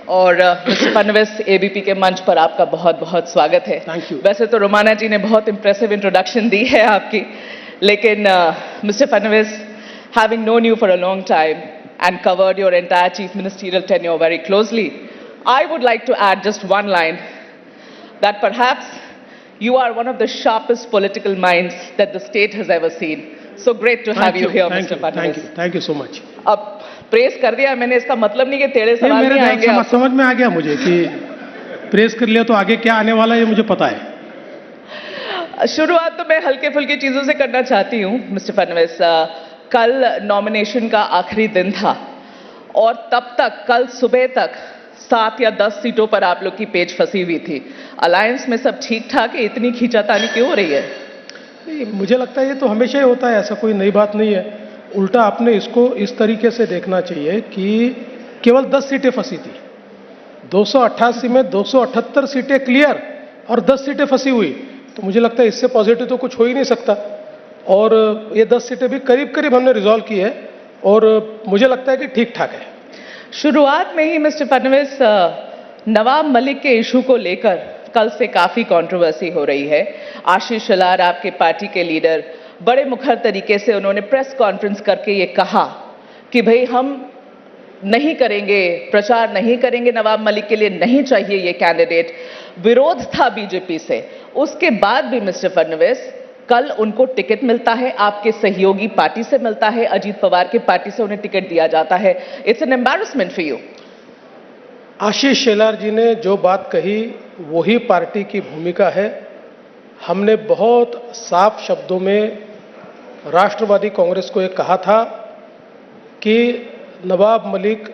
और mister Fadnavis, ABP के मंच पर आपका बहुत बहुत स्वागत है। Thank you. वैसे तो रोमाना जी ने बहुत इंप्रेसिव इंट्रोडक्शन दी है आपकी, लेकिन mister Fadnavis, having known you for a long time and covered your entire chief ministerial tenure very closely, I would like to add just one line, that perhaps you are one of the sharpest political minds that the state has ever seen. So great to have you here, Mr. Fadnavis. Thank you so much. अब press कर दिया मैंने, इसका मतलब नहीं कि तेरे सवाल मेरे नहीं आएंगे। समझ में आ गया मुझे कि प्रेस कर लिया तो आगे क्या आने वाला है ये मुझे पता है। शुरुआत तो मैं हल्के फुल्के चीजों से करना चाहती हूँ मिस्टर फडणवीस। कल नॉमिनेशन का आखिरी दिन था और तब तक कल सुबह तक 7 या 10 सीटों पर आप लोग की पेच फंसी हुई थी। अलायंस में सब ठीक ठाक है, इतनी खींचातानी क्यों हो रही है? मुझे लगता है ये तो हमेशा ही होता है, ऐसा कोई नई बात नहीं है। उल्टा आपने इसको इस तरीके से देखना चाहिए कि केवल 10 सीटें फंसी थी, 288 में 278 सीटें क्लियर और 10 सीटें फंसी हुई, तो मुझे लगता है इससे पॉजिटिव तो कुछ हो ही नहीं सकता। और ये 10 सीटें भी करीब करीब हमने रिजॉल्व की है और मुझे लगता है कि ठीक ठाक है। शुरुआत में ही मिस्टर फडणवीस, नवाब मलिक के इशू को लेकर कल से काफी कंट्रोवर्सी हो रही है। आशीष शेलार, आपके पार्टी के लीडर, बड़े मुखर तरीके से उन्होंने प्रेस कॉन्फ्रेंस करके ये कहा कि भाई हम नहीं करेंगे, प्रचार नहीं करेंगे नवाब मलिक के लिए, नहीं चाहिए ये कैंडिडेट। विरोध था बीजेपी से। उसके बाद भी मिस्टर फडणवीस, कल उनको टिकट मिलता है, आपके सहयोगी पार्टी से मिलता है, अजीत पवार की पार्टी से उन्हें टिकट दिया जाता है। It's an embarrassment for you. Ashish Shelar ji ने जो बात कही वही पार्टी की भूमिका है। हमने बहुत साफ शब्दों में राष्ट्रवादी कांग्रेस को ये कहा था कि नवाब मलिक,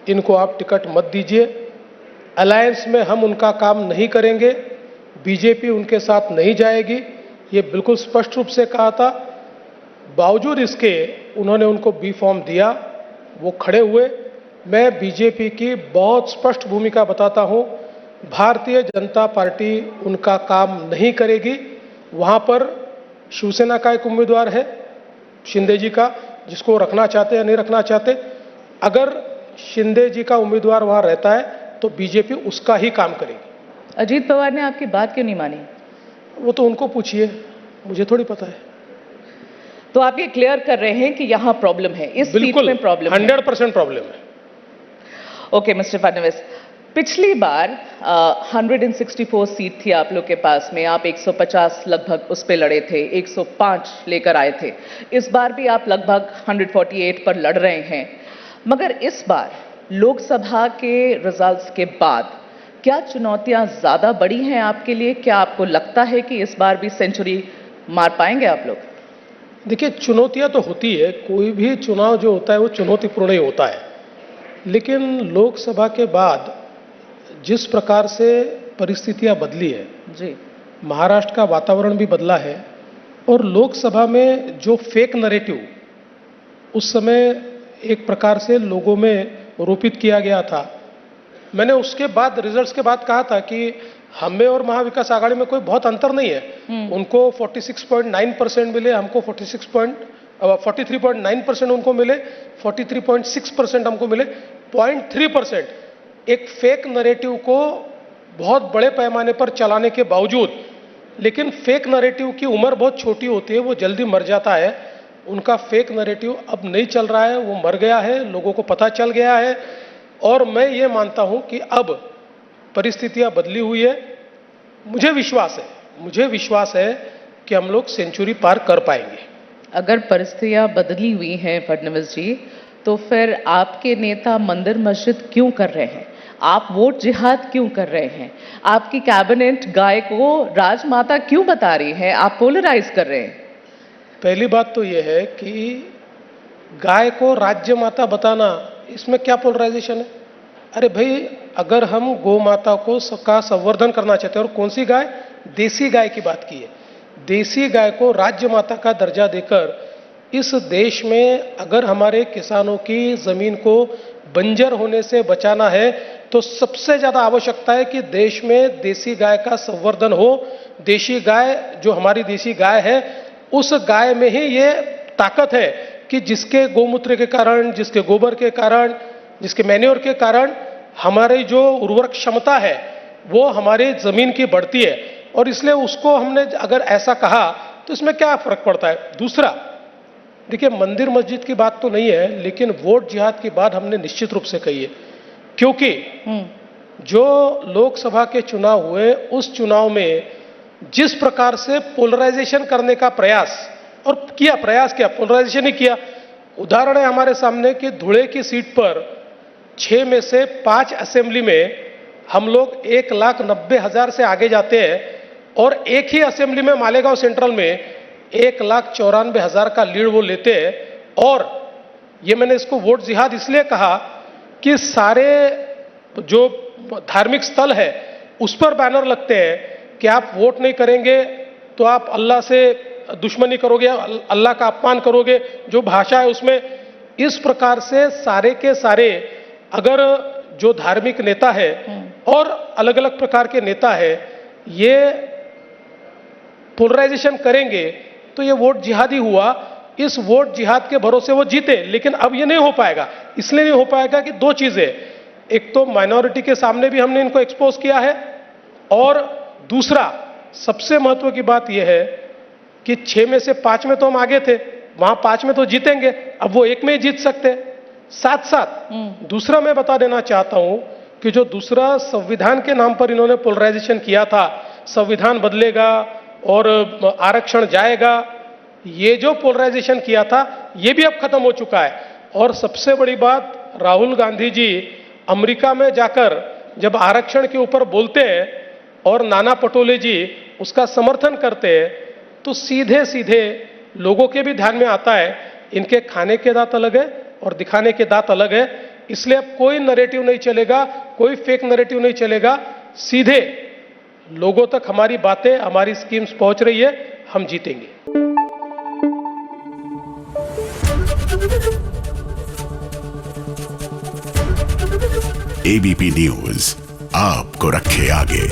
इनको आप टिकट मत दीजिए, अलायंस में हम उनका काम नहीं करेंगे, बीजेपी उनके साथ नहीं जाएगी, ये बिल्कुल स्पष्ट रूप से कहा था। बावजूद इसके उन्होंने उनको बी फॉर्म दिया, वो खड़े हुए। मैं बीजेपी की बहुत स्पष्ट भूमिका बताता हूं, भारतीय जनता पार्टी उनका काम नहीं करेगी। वहां पर शिवसेना का एक उम्मीदवार है, शिंदे जी का, जिसको रखना चाहते या नहीं रखना चाहते। अगर शिंदे जी का उम्मीदवार वहां रहता है तो बीजेपी उसका ही काम करेगी। अजीत पवार ने आपकी बात क्यों नहीं मानी? वो तो उनको पूछिए, मुझे थोड़ी पता है। तो आप ये क्लियर कर रहे हैं कि यहां प्रॉब्लम है, इस सीट में प्रॉब्लम है। 100% प्रॉब्लम है। ओके मिस्टर फडणवीस, पिछली बार 164 सीट थी आप लोग के पास में, आप 150 लगभग उस पे लड़े थे, 105 लेकर आए थे। इस बार भी आप लगभग 148 पर लड़ रहे हैं। मगर इस बार लोकसभा के रिजल्ट्स के बाद क्या चुनौतियां ज्यादा बड़ी हैं आपके लिए? क्या आपको लगता है कि इस बार भी सेंचुरी मार पाएंगे आप लोग? देखिए, चुनौतियां तो होती है, कोई भी चुनाव जो होता है वो चुनौतीपूर्ण ही होता है। लेकिन लोकसभा के बाद जिस प्रकार से परिस्थितियां बदली है जी, महाराष्ट्र का वातावरण भी बदला है और लोकसभा में जो फेक नैरेटिव उस समय एक प्रकार से लोगों में रोपित किया गया था, मैंने उसके बाद रिजल्ट्स के बाद कहा था कि हमें और महाविकास आघाड़ी में कोई बहुत अंतर नहीं है। उनको 46.9% मिले, हमको 43.9% उनको मिले, 43.6% हमको मिले। 0.3% एक फेक नैरेटिव को बहुत बड़े पैमाने पर चलाने के बावजूद, लेकिन फेक नैरेटिव की उम्र बहुत छोटी होती है, वो जल्दी मर जाता है। उनका फेक नैरेटिव अब नहीं चल रहा है, वो मर गया है, लोगों को पता चल गया है। और मैं ये मानता हूं कि अब परिस्थितियां बदली हुई है। मुझे विश्वास है कि हम लोग सेंचुरी पार कर पाएंगे। अगर परिस्थितियां बदली हुई हैं फडणवीस जी, तो फिर आपके नेता मंदिर मस्जिद क्यों कर रहे हैं? आप वोट जिहाद क्यों कर रहे हैं? आपकी कैबिनेट गाय को राजमाता क्यों बता रही है? आप पोलराइज कर रहे हैं। पहली बात तो यह है कि गाय को राज्य माता बताना, इसमें क्या पोलराइजेशन है? अरे भाई, अगर हम गौ माता को का संवर्धन करना चाहते हैं, और कौन सी गाय? देसी गाय की बात की है। देसी गाय को राज्य माता का दर्जा देकर इस देश में अगर हमारे किसानों की जमीन को बंजर होने से बचाना है तो सबसे ज्यादा आवश्यकता है कि देश में देसी गाय का संवर्धन हो। देशी गाय, जो हमारी देशी गाय है, उस गाय में ही ये ताकत है कि जिसके गोमूत्र के कारण, जिसके गोबर के कारण, जिसके मैन्योर के कारण हमारी जो उर्वरक क्षमता है वो हमारी जमीन की बढ़ती है, और इसलिए उसको हमने अगर ऐसा कहा तो इसमें क्या फर्क पड़ता है। दूसरा, देखिए मंदिर मस्जिद की बात तो नहीं है, लेकिन वोट जिहाद की बात हमने निश्चित रूप से कही है, क्योंकि जो लोकसभा के चुनाव हुए उस चुनाव में जिस प्रकार से पोलराइजेशन करने का प्रयास किया, पोलराइजेशन ही किया। उदाहरण है हमारे सामने कि धुले की सीट पर 6 में से 5 असेंबली में हम लोग 1,90,000 से आगे जाते हैं, और एक ही असेंबली में मालेगांव सेंट्रल में 1,94,000 का लीड वो लेते हैं। और ये मैंने इसको वोट जिहाद इसलिए कहा कि सारे जो धार्मिक स्थल है उस पर बैनर लगते हैं कि आप वोट नहीं करेंगे तो आप अल्लाह से दुश्मनी करोगे, अल्लाह का अपमान करोगे, जो भाषा है उसमें। इस प्रकार से सारे के सारे अगर जो धार्मिक नेता है और अलग अलग प्रकार के नेता है ये पोलराइजेशन करेंगे तो ये वोट जिहादी हुआ। इस वोट जिहाद के भरोसे वो जीते, लेकिन अब ये नहीं हो पाएगा। इसलिए नहीं हो पाएगा कि 2 चीजें, एक तो माइनॉरिटी के सामने भी हमने इनको एक्सपोज किया है, और दूसरा सबसे महत्व की बात यह है कि 6 में से 5 में तो हम आगे थे, वहां 5 में तो जीतेंगे, अब वो 1 में ही जीत सकते हैं। साथ साथ दूसरा मैं बता देना चाहता हूं कि जो दूसरा संविधान के नाम पर इन्होंने पोलराइजेशन किया था, संविधान बदलेगा और आरक्षण जाएगा, ये जो पोलराइजेशन किया था ये भी अब खत्म हो चुका है। और सबसे बड़ी बात, राहुल गांधी जी अमेरिका में जाकर जब आरक्षण के ऊपर बोलते हैं और नाना पटोले जी उसका समर्थन करते हैं, तो सीधे सीधे लोगों के भी ध्यान में आता है इनके खाने के दांत अलग है और दिखाने के दांत अलग है। इसलिए अब कोई नैरेटिव नहीं चलेगा, कोई फेक नैरेटिव नहीं चलेगा, सीधे लोगों तक हमारी बातें, हमारी स्कीम्स पहुंच रही है, हम जीतेंगे। एबीपी न्यूज आपको रखे आगे।